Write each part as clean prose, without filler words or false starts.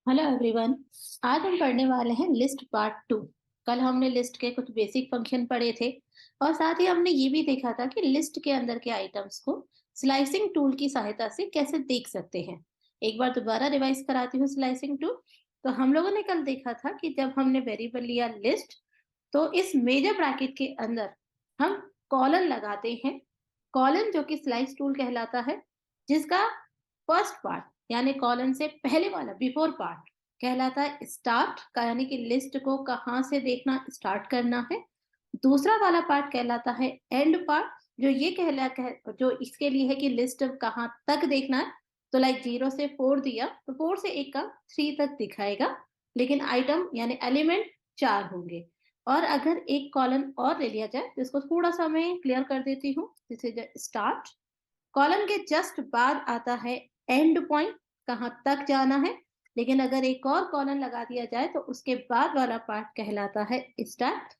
Hello everyone. आज हम पढ़ने वाले हैं लिस्ट पार्ट 2। कल हमने लिस्ट के कुछ बेसिक फंक्शन पढ़े थे और साथ ही हमने ये भी देखा था कि लिस्ट के अंदर के आइटम्स को स्लाइसिंग टूल की सहायता से कैसे देख सकते हैं। एक बार दोबारा रिवाइज कराती हूँ स्लाइसिंग टूल। तो हम लोगों ने कल देखा था कि जब हमने वेरिएबल लिया लिस्ट, तो इस मेजर ब्रैकेट के अंदर हम कॉलन लगाते हैं। कॉलन जो कि स्लाइस टूल कहलाता है, जिसका फर्स्ट पार्ट यानी कॉलन से पहले वाला बिफोर पार्ट कहलाता है स्टार्ट का, यानी कि लिस्ट को कहाँ से देखना स्टार्ट करना है। दूसरा वाला पार्ट कहलाता है एंड पार्ट, जो ये जो इसके लिए है कि लिस्ट कहाँ तक देखना है। तो लाइक 0 से 4 दिया तो 4 से एक का 3 तक दिखाएगा, लेकिन आइटम यानी एलिमेंट 4 होंगे। और अगर एक कॉलन और ले लिया जाए, जिसको थोड़ा सा मैं क्लियर कर देती हूँ, दिस इज स्टार्ट। कॉलन के जस्ट बाद आता है एंड पॉइंट, कहाँ तक जाना है। लेकिन अगर एक और कॉलन लगा दिया जाए तो उसके बाद वाला पार्ट कहलाता है स्टार्ट।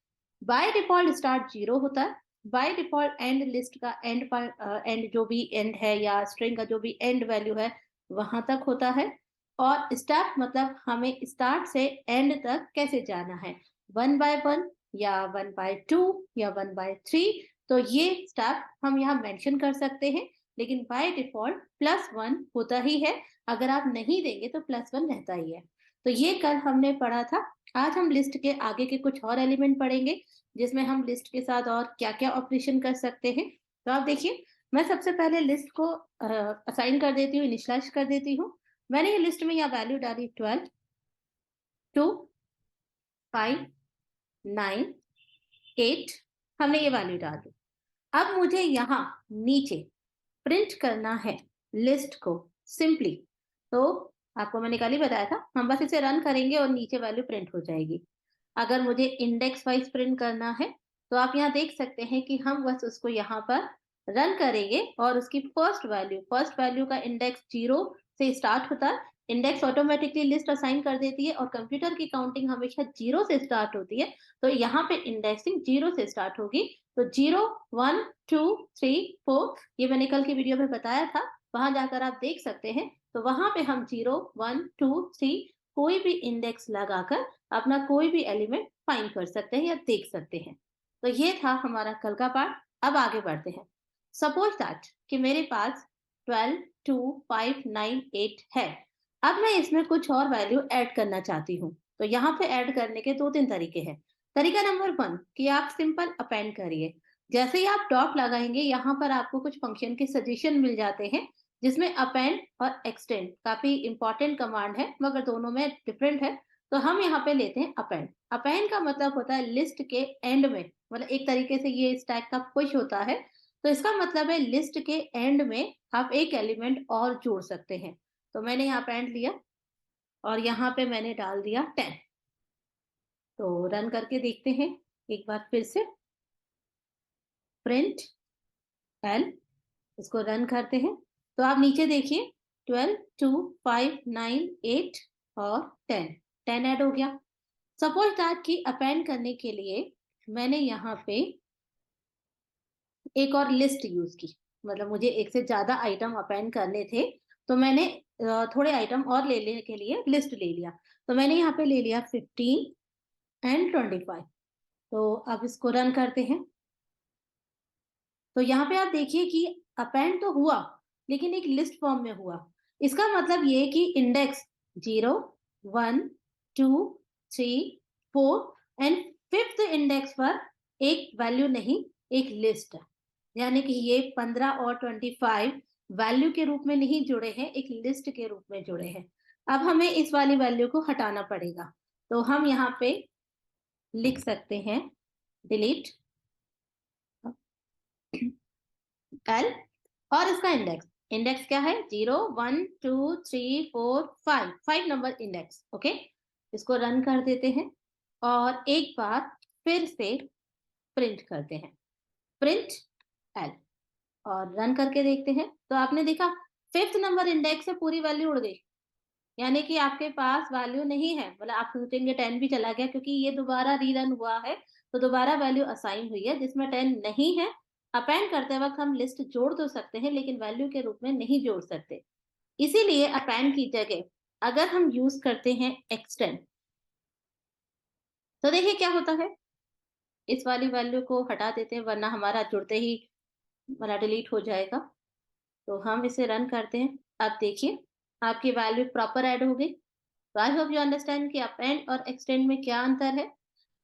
बाय डिफॉल्ट स्टार्ट 0 होता है। बाय डिफॉल्ट एंड लिस्ट का एंड पार्ट, एंड जो भी एंड है या स्ट्रिंग का जो भी एंड वैल्यू है वहां तक होता है। और स्टार्ट मतलब हमें स्टार्ट से एंड तक कैसे जाना है, 1 by 1 या 1 by 2 या 1 by 3। तो ये स्टेप हम यहाँ मेंशन कर सकते हैं, लेकिन बाय डिफॉल्ट +1 होता ही है। अगर आप नहीं देंगे तो +1 रहता ही है। तो ये कल हमने पढ़ा था। आज हम लिस्ट के आगे के कुछ और एलिमेंट पढ़ेंगे, जिसमें हम लिस्ट के साथ और क्या-क्या ऑपरेशन कर सकते हैं। तो आप देखिए, मैं सबसे पहले लिस्ट को असाइन कर देती हूँ, इनिशियलाइज कर देती हूँ। मैंने ये लिस्ट में यहाँ वैल्यू डाली 12, 2, 5, 9, 8। हमने ये वैल्यू डाल दी। अब मुझे यहाँ नीचे प्रिंट करना है लिस्ट को सिंपली। तो आपको मैंने कल ही बताया था, हम बस इसे रन करेंगे और नीचे वैल्यू प्रिंट हो जाएगी। अगर मुझे इंडेक्स वाइज प्रिंट करना है तो आप यहाँ देख सकते हैं कि हम बस उसको यहाँ पर रन करेंगे और उसकी फर्स्ट वैल्यू का इंडेक्स 0 से स्टार्ट होता है। इंडेक्स ऑटोमेटिकली लिस्ट असाइन कर देती है और कंप्यूटर की काउंटिंग हमेशा 0 से स्टार्ट होती है। तो यहाँ पे इंडेक्सिंग 0 से स्टार्ट होगी। तो 0, 1, 2, 3, 4, ये मैंने कल की वीडियो में बताया था, वहां जाकर आप देख सकते हैं। तो वहां पे हम 0, 1, 2, 3 कोई भी इंडेक्स लगाकर अपना कोई भी एलिमेंट फाइंड कर सकते हैं या देख सकते हैं। तो ये था हमारा कल का पार्ट। अब आगे बढ़ते हैं। सपोज दैट कि मेरे पास 12, 2, 5, 9, 8 है। अब मैं इसमें कुछ और वैल्यू ऐड करना चाहती हूँ। तो यहाँ पे ऐड करने के 2-3 तरीके हैं। तरीका नंबर 1 कि आप सिंपल अपेंड करिए। जैसे ही आप डॉट लगाएंगे, यहाँ पर आपको कुछ फंक्शन के सजेशन मिल जाते हैं, जिसमें अपेंड और एक्सटेंड काफी इंपॉर्टेंट कमांड है, मगर दोनों में डिफरेंट है। तो हम यहाँ पे लेते हैं अपेंड। अपेंड का मतलब होता है लिस्ट के एंड में, मतलब एक तरीके से ये स्टैक का पुश होता है। तो इसका मतलब है लिस्ट के एंड में आप एक एलिमेंट और जोड़ सकते हैं। तो मैंने यहाँ अपेंड लिया और यहाँ पे मैंने डाल दिया 10। तो रन करके देखते हैं एक बार फिर से। प्रिंट एल, इसको रन करते हैं। तो आप नीचे देखिए, 12, 2, 5, 9, 8 और 10। 10 ऐड हो गया। सपोज दैट कि अपेंड करने के लिए मैंने यहाँ पे एक और लिस्ट यूज की, मतलब मुझे एक से ज्यादा आइटम अपेंड करने थे। तो मैंने थोड़े आइटम और ले लेने के लिए लिस्ट ले लिया। तो मैंने यहाँ पे ले लिया 15 एंड 25। तो अब इसको रन करते हैं। तो यहाँ पे आप देखिए कि अपेंड तो हुआ, लेकिन एक लिस्ट फॉर्म में हुआ। इसका मतलब ये कि इंडेक्स 0, 1, 2, 3, 4 एंड फिफ्थ इंडेक्स पर एक वैल्यू नहीं, एक लिस्ट है। यानी कि ये 15 और 25 वैल्यू के रूप में नहीं जुड़े हैं, एक लिस्ट के रूप में जुड़े हैं। अब हमें इस वाली वैल्यू को हटाना पड़ेगा। तो हम यहाँ पे लिख सकते हैं डिलीट एल और इसका इंडेक्स। इंडेक्स क्या है? 0, 1, 2, 3, 4, 5, 5 नंबर इंडेक्स। ओके, इसको रन कर देते हैं और एक बार फिर से प्रिंट करते हैं। प्रिंट एल और रन करके देखते हैं। तो आपने देखा फिफ्थ नंबर इंडेक्स से पूरी वैल्यू उड़ गई, यानी कि आपके पास वैल्यू नहीं है। मतलब आप सोचेंगे 10 भी चला गया, क्योंकि ये दोबारा रीरन हुआ है। तो दोबारा वैल्यू असाइन हुई है जिसमें 10 नहीं है। अपेंड करते वक्त हम लिस्ट जोड़ तो सकते हैं, लेकिन वैल्यू के रूप में नहीं जोड़ सकते। इसीलिए अपेंड की जगह अगर हम यूज करते हैं एक्सटेंड, तो देखिए क्या होता है, इस वाली वैल्यू को हटा देते हैं वरना हमारा जुड़ते ही हमारा डिलीट हो जाएगा। तो हम इसे रन करते हैं। अब देखिए आपकी वैल्यू प्रॉपर ऐड हो गई। तो आई होप यू अंडरस्टैंड कि अपेंड और एक्सटेंड में क्या अंतर है।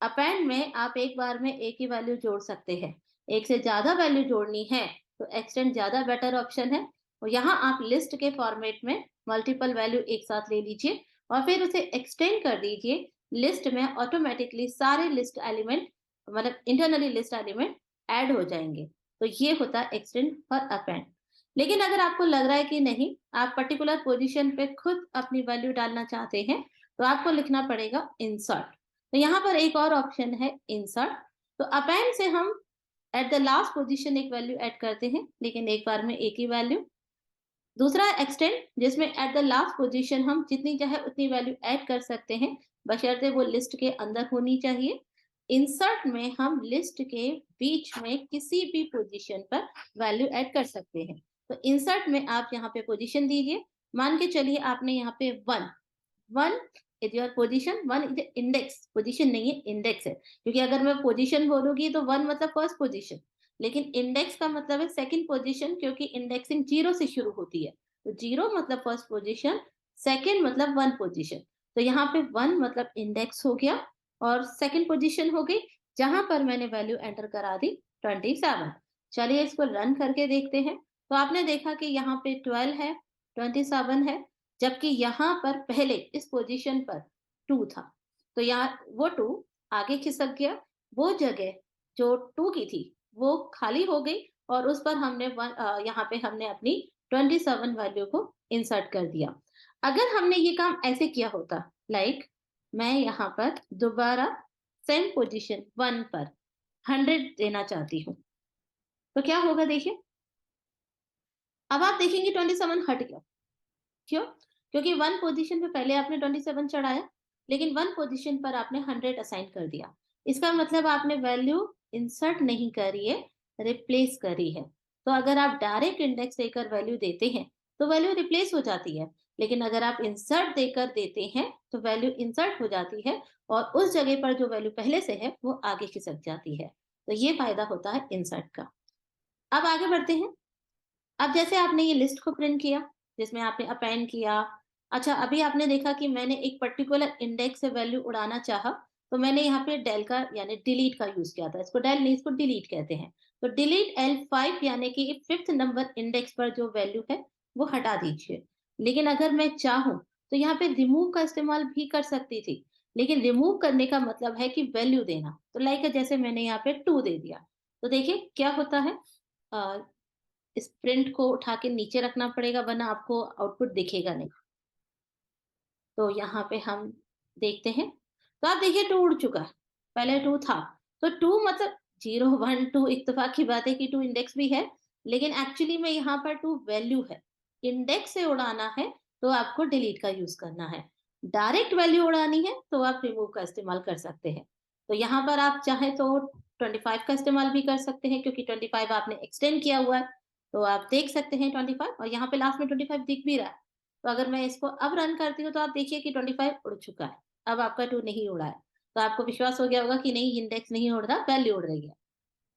अपेंड में आप एक बार में एक ही वैल्यू जोड़ सकते हैं। एक से ज्यादा वैल्यू जोड़नी है तो एक्सटेंड ज्यादा बेटर ऑप्शन है। और यहाँ आप लिस्ट के फॉर्मेट में मल्टीपल वैल्यू एक साथ ले लीजिए और फिर उसे एक्सटेंड कर दीजिए। लिस्ट में ऑटोमेटिकली सारे लिस्ट एलिमेंट, मतलब इंटरनली लिस्ट एलिमेंट ऐड हो जाएंगे। तो ये होता है एक्सटेंड और अपेंड। लेकिन अगर आपको लग रहा है कि नहीं, आप पर्टिकुलर पोजीशन पे खुद अपनी वैल्यू डालना चाहते हैं, तो आपको लिखना पड़ेगा इंसर्ट। तो यहाँ पर एक और ऑप्शन है इंसर्ट। तो अपेंड से हम एट द लास्ट पोजीशन एक वैल्यू ऐड करते हैं, लेकिन एक बार में एक ही वैल्यू। दूसरा एक्सटेंड, जिसमें एट द लास्ट पोजीशन हम जितनी चाहे उतनी वैल्यू ऐड कर सकते हैं, बशर्ते वो लिस्ट के अंदर होनी चाहिए। इंसर्ट में हम लिस्ट के बीच में किसी भी पोजीशन पर वैल्यू ऐड कर सकते हैं। तो इंसर्ट में आप यहाँ पे पोजीशन दीजिए। मान के चलिए आपने यहाँ पे one, one is your position, one is index, position नहीं है इंडेक्स है, क्योंकि अगर मैं पोजीशन बोलूंगी तो वन मतलब फर्स्ट पोजीशन, लेकिन इंडेक्स का मतलब है सेकंड पोजीशन, क्योंकि इंडेक्सिंग जीरो से शुरू होती है। तो जीरो मतलब फर्स्ट पोजीशन, सेकंड मतलब वन पोजीशन। तो यहाँ पे वन मतलब इंडेक्स हो गया और सेकंड पोजीशन हो गई, जहां पर मैंने वैल्यू एंटर करा दी 27। चलिए इसको रन करके देखते हैं। तो आपने देखा कि यहाँ पे 12 है, 27 है, जबकि यहाँ पर पहले इस पोजीशन पर 2 था। तो यहाँ वो 2 आगे खिसक गया, वो जगह जो 2 की थी वो खाली हो गई और उस पर हमने यहाँ पे हमने अपनी 27 वैल्यू को इंसर्ट कर दिया। अगर हमने ये काम ऐसे किया होता, लाइक मैं यहाँ पर दोबारा सेम पोजीशन 1 पर 100 देना चाहती हूँ, तो क्या होगा देखिए। अब आप देखेंगे 27 हट गया। क्यों? क्योंकि वन पोजीशन पे पहले आपने 27 चढ़ाया, लेकिन वन पोजीशन पर आपने 100 असाइन कर दिया। इसका मतलब आपने वैल्यू इंसर्ट नहीं करी है, रिप्लेस करी है। तो अगर आप डायरेक्ट इंडेक्स देकर वैल्यू देते हैं तो वैल्यू रिप्लेस हो जाती है, लेकिन अगर आप इंसर्ट देकर देते हैं तो वैल्यू इंसर्ट हो जाती है और उस जगह पर जो वैल्यू पहले से है वो आगे खिसक जाती है। तो ये फायदा होता है इंसर्ट का। अब आगे बढ़ते हैं। अब जैसे आपने ये लिस्ट को प्रिंट किया जिसमें आपने अपेंड किया। अच्छा, अभी आपने देखा कि मैंने एक पर्टिकुलर इंडेक्स से वैल्यू उड़ाना चाहा, तो मैंने यहाँ पे डेल का यानी डिलीट का यूज किया था। इसको डेल नहीं, इसको डिलीट कहते हैं। तो डिलीट L5 यानी कि फिफ्थ नंबर इंडेक्स पर जो वैल्यू है वो हटा दीजिए। लेकिन अगर मैं चाहूं तो यहाँ पे रिमूव का इस्तेमाल भी कर सकती थी, लेकिन रिमूव करने का मतलब है कि वैल्यू देना। तो लाइक जैसे मैंने यहाँ पे 2 दे दिया, तो देखिए क्या होता है। इस प्रिंट को उठा के नीचे रखना पड़ेगा वरना आपको आउटपुट दिखेगा नहीं। तो यहाँ पे हम देखते हैं। तो आप देखिए 2 उड़ चुका है, पहले 2 था। तो 2 मतलब 0 1 2, इत्तेफाक की बात है कि 2 इंडेक्स भी है, लेकिन एक्चुअली में यहाँ पर 2 वैल्यू है। इंडेक्स से उड़ाना है तो आपको डिलीट का यूज करना है। डायरेक्ट वैल्यू उड़ानी है तो आप रिमूव का इस्तेमाल कर सकते हैं। तो यहाँ पर आप चाहे तो 25 का इस्तेमाल भी कर सकते हैं, क्योंकि 25 आपने एक्सटेंड किया हुआ है। तो आप देख सकते हैं 25, और यहाँ पे लास्ट में 25 दिख भी रहा है। तो अगर मैं इसको अब रन करती हूँ तो आप देखिए कि 25 उड़ चुका है। अब आपका 2 नहीं उड़ा है। तो आपको विश्वास हो गया होगा कि नहीं, इंडेक्स नहीं उड़ रहा, वैल्यू उड़ रही है।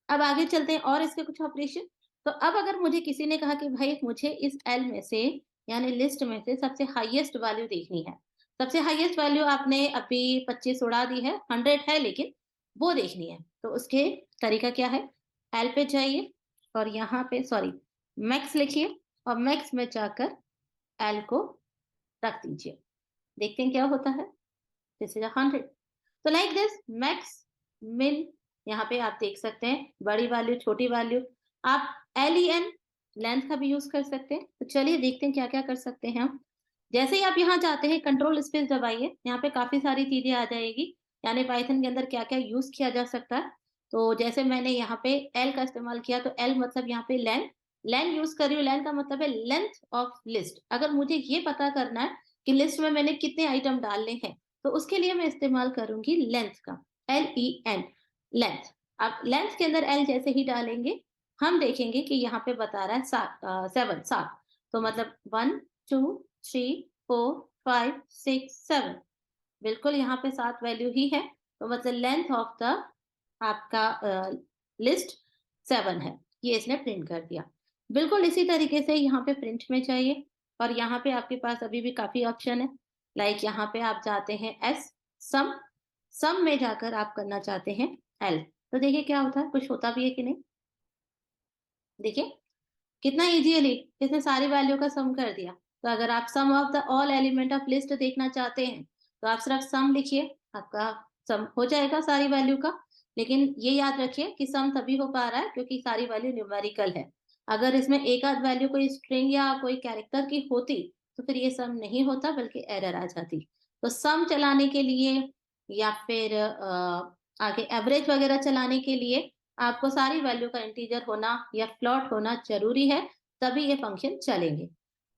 अब आगे चलते हैं और इसके कुछ ऑपरेशन। तो अब अगर मुझे किसी ने कहा कि भाई मुझे इस एल में से यानी लिस्ट में से सबसे हाईएस्ट वैल्यू देखनी है। सबसे हाईएस्ट वैल्यू आपने अभी 25 उड़ा दी है, 100 है लेकिन वो देखनी है। तो उसके तरीका क्या है, एल पे जाइए और यहाँ पे सॉरी मैक्स लिखिए और मैक्स में जाकर एल को रख दीजिए। देखते हैं क्या होता है। This is 100। तो लाइक दिस मैक्स मिन, यहाँ पे आप देख सकते हैं बड़ी वैल्यू छोटी वैल्यू। आप len लेंथ का भी यूज कर सकते हैं। तो चलिए देखते हैं क्या क्या कर सकते हैं हम। जैसे ही आप यहाँ जाते हैं कंट्रोल स्पेस दबाइए, यहाँ पे काफी सारी चीजें आ जाएगी, यानी पाइथन के अंदर क्या क्या यूज किया जा सकता है। तो जैसे मैंने यहाँ पे एल का इस्तेमाल किया, तो एल मतलब यहाँ पे लेन, लेन यूज कर रही हूँ। लेन का मतलब है लेंथ ऑफ लिस्ट। अगर मुझे ये पता करना है कि लिस्ट में मैंने कितने आइटम डालने हैं, तो उसके लिए मैं इस्तेमाल करूंगी लेंथ का, LEN, लेंथ। अब लेंथ के अंदर एल जैसे ही डालेंगे, हम देखेंगे कि यहाँ पे बता रहा है 7, 7। तो मतलब 1 2 3 4 5 6 7, बिल्कुल यहाँ पे 7 वैल्यू ही है, तो मतलब लेंथ ऑफ द आपका लिस्ट 7 है। ये इसने प्रिंट कर दिया। बिल्कुल इसी तरीके से यहाँ पे प्रिंट में चाहिए, और यहाँ पे आपके पास अभी भी काफी ऑप्शन है। लाइक यहाँ पे आप जाते हैं एस, सम, सम में जाकर आप करना चाहते हैं एल, तो देखिए क्या होता है, कुछ होता भी है कि नहीं। देखिए कितना इजीली इसने सारी वैल्यू का सम कर दिया। तो अगर आप sum of the all element of list देखना चाहते हैं, तो आप सिर्फ सम लिखिए, आपका सम हो जाएगा सारी वैल्यू का। लेकिन ये याद रखिए कि सम तभी हो पा रहा है क्योंकि सारी वैल्यू न्यूमेरिकल है। अगर इसमें एक आध वैल्यू कोई स्ट्रिंग या कोई कैरेक्टर की होती, तो फिर ये सम नहीं होता बल्कि एरर आ जाती। तो सम चलाने के लिए या फिर आगे एवरेज वगैरह चलाने के लिए आपको सारी वैल्यू का इंटीजर होना या फ्लोट होना जरूरी है, तभी ये फंक्शन चलेंगे।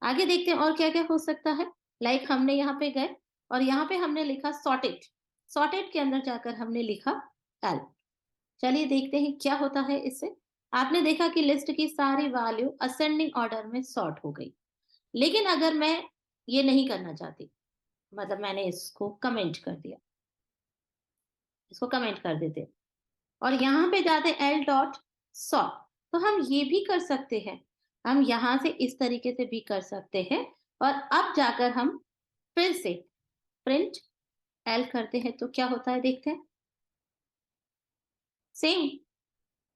आगे देखते हैं और क्या क्या हो सकता है। लाइक हमने यहाँ पे गए और यहाँ पे हमने लिखा सॉर्टेड, सॉर्टेड के अंदर जाकर हमने लिखा एल। चलिए देखते हैं क्या होता है इससे। आपने देखा कि लिस्ट की सारी वैल्यू असेंडिंग ऑर्डर में सॉर्ट हो गई। लेकिन अगर मैं ये नहीं करना चाहती, मतलब मैंने इसको कमेंट कर दिया, इसको कमेंट कर देते और यहाँ पे जाते एल डॉट सॉर्ट, तो हम ये भी कर सकते हैं। हम यहाँ से इस तरीके से भी कर सकते हैं, और अब जाकर हम फिर से प्रिंट एल करते हैं तो क्या होता है देखते हैं। सेम,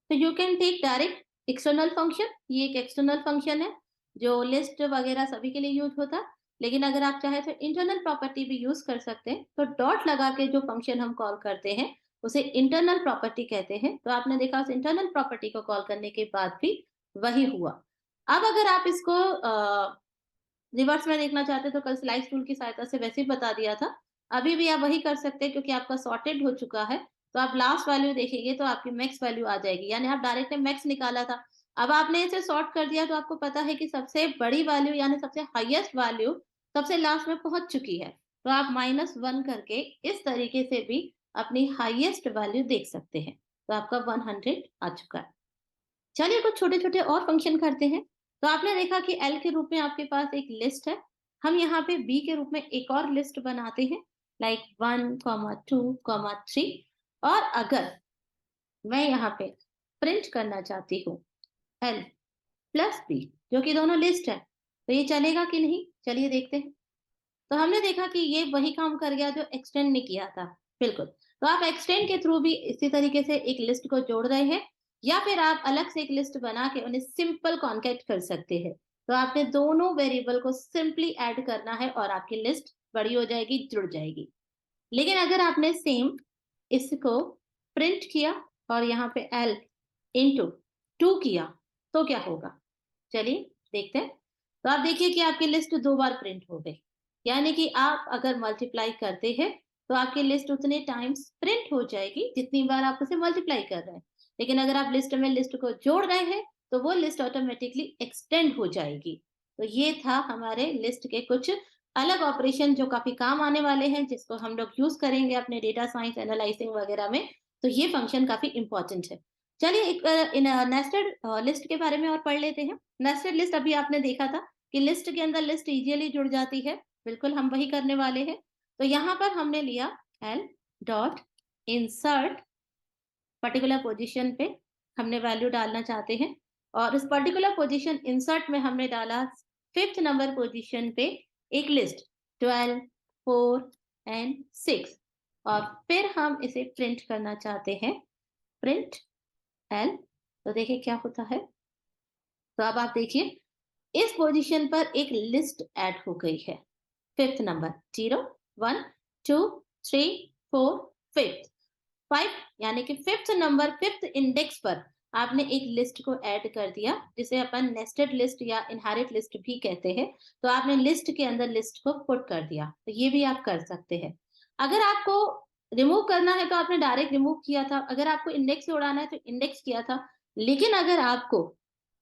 तो you can take direct external function, ये एक एक्सटर्नल फंक्शन है जो लिस्ट वगैरह सभी के लिए यूज होता है। लेकिन अगर आप चाहे तो इंटरनल प्रॉपर्टी भी यूज कर सकते हैं। तो डॉट लगा के जो फंक्शन हम कॉल करते हैं उसे इंटरनल प्रॉपर्टी कहते हैं। तो आपने देखा उस इंटरनल प्रॉपर्टी को कॉल करने के बाद भी वही हुआ। अब अगर आप इसको रिवर्स में देखना चाहते हैं तो कल स्लाइस टूल की सहायता से वैसे ही बता दिया था। अभी भी आप वही कर सकते हैं क्योंकि आपका सॉर्टेड हो चुका है। तो आप लास्ट वैल्यू देखेंगे तो आपकी मैक्स वैल्यू आ जाएगी, यानी आप डायरेक्ट मैक्स निकाला था। अब आपने इसे सॉर्ट कर दिया तो आपको पता है कि सबसे बड़ी वैल्यू यानी सबसे हाईएस्ट वैल्यू सबसे लास्ट में पहुंच चुकी है। तो आप -1 करके इस तरीके से भी अपनी हाईएस्ट वैल्यू देख सकते हैं। तो आपका 100 आ चुका है। चलिए कुछ छोटे छोटे और फंक्शन करते हैं। तो आपने देखा कि एल के रूप में आपके पास एक लिस्ट है। हम यहाँ पे बी के रूप में एक और लिस्ट बनाते हैं, लाइक 1, 2, 3। और अगर मैं यहाँ पे प्रिंट करना चाहती हूँ एल प्लस बी, जो कि दोनों लिस्ट है, तो ये चलेगा कि नहीं, चलिए देखते हैं। तो हमने देखा कि ये वही काम कर गया जो एक्सटेंड ने किया था। बिल्कुल, तो आप एक्सटेंड के थ्रू भी इसी तरीके से एक लिस्ट को जोड़ रहे हैं, या फिर आप अलग से एक लिस्ट बना के उन्हें सिंपल कॉन्कैट कर सकते हैं। तो आपने दोनों वेरिएबल को सिंपली ऐड करना है और आपकी लिस्ट बड़ी हो जाएगी, जुड़ जाएगी। लेकिन अगर आपने सेम इसको प्रिंट किया और यहाँ पे एल इंटू 2 किया, तो क्या होगा, चलिए देखते हैं। तो आप देखिए कि आपकी लिस्ट 2 बार प्रिंट हो गई, यानी कि आप अगर मल्टीप्लाई करते हैं तो आपकी लिस्ट उतने टाइम्स प्रिंट हो जाएगी जितनी बार आप उसे मल्टीप्लाई कर रहे हैं। लेकिन अगर आप लिस्ट में लिस्ट को जोड़ रहे हैं तो वो लिस्ट ऑटोमेटिकली एक्सटेंड हो जाएगी। तो ये था हमारे लिस्ट के कुछ अलग ऑपरेशन जो काफी काम आने वाले हैं, जिसको हम लोग यूज करेंगे अपने डेटा साइंस एनालाइसिंग वगैरह में। तो ये फंक्शन काफी इंपॉर्टेंट है। चलिए एक नेस्टेड लिस्ट के बारे में और पढ़ लेते हैं। नेस्टेड लिस्ट अभी आपने देखा था कि लिस्ट के अंदर लिस्ट इजीली जुड़ जाती है। बिल्कुल हम वही करने वाले हैं। तो यहाँ पर हमने लिया L dot insert particular position पे हमने वैल्यू डालना चाहते हैं, और इस पर्टिकुलर पोजीशन इंसर्ट में हमने डाला 5th नंबर पोजीशन पे एक लिस्ट 12, 4 एंड 6, और फिर हम इसे प्रिंट करना चाहते हैं प्रिंट एल। तो देखिए क्या होता है। तो अब आप देखिए इस पोजीशन पर एक लिस्ट ऐड हो गई है। 5th नंबर 0, 1, 2, 3, 4, 5th 5, यानी कि 5th नंबर 5th इंडेक्स पर आपने एक लिस्ट को ऐड कर दिया, जिसे अपन नेस्टेड लिस्ट या इनहेरिट लिस्ट भी कहते हैं। तो आपने लिस्ट के अंदर लिस्ट को पुट कर दिया। तो ये भी आप कर सकते हैं। अगर आपको रिमूव करना है तो आपने डायरेक्ट रिमूव किया था, अगर आपको इंडेक्स से उड़ाना है तो इंडेक्स किया था। लेकिन अगर आपको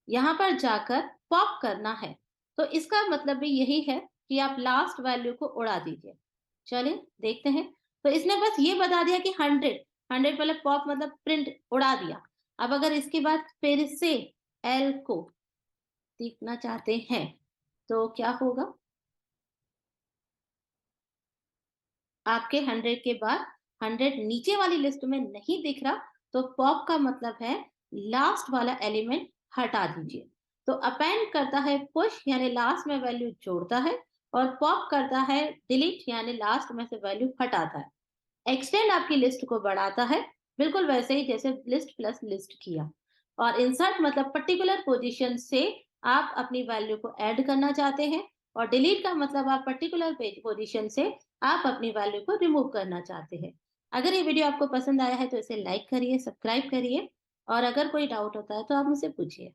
यहाँ पर जाकर पॉप करना है तो इसका मतलब भी यही है कि आप लास्ट वैल्यू को उड़ा दीजिए। चलिए देखते हैं। तो इसने बस ये बता दिया कि 100 पहले पॉप मतलब प्रिंट उड़ा दिया। अब अगर इसके बाद फिर से एल को देखना चाहते हैं तो क्या होगा, आपके 100 के बाद 100 नीचे वाली लिस्ट में नहीं दिख रहा, तो पॉप का मतलब है लास्ट वाला एलिमेंट हटा दीजिए। तो अपेंड करता है पुश यानी लास्ट में वैल्यू जोड़ता है, और पॉप करता है डिलीट यानी लास्ट में से वैल्यू हटाता है। एक्सटेंड आपकी लिस्ट को बढ़ाता है, बिल्कुल वैसे ही जैसे लिस्ट प्लस लिस्ट किया। और इंसर्ट मतलब पर्टिकुलर पोजीशन से आप अपनी वैल्यू को ऐड करना चाहते हैं, और डिलीट का मतलब आप पर्टिकुलर पेज पोजीशन से आप अपनी वैल्यू को रिमूव करना चाहते हैं। अगर ये वीडियो आपको पसंद आया है तो इसे लाइक करिए, सब्सक्राइब करिए, और अगर कोई डाउट होता है तो आप मुझसे पूछिए।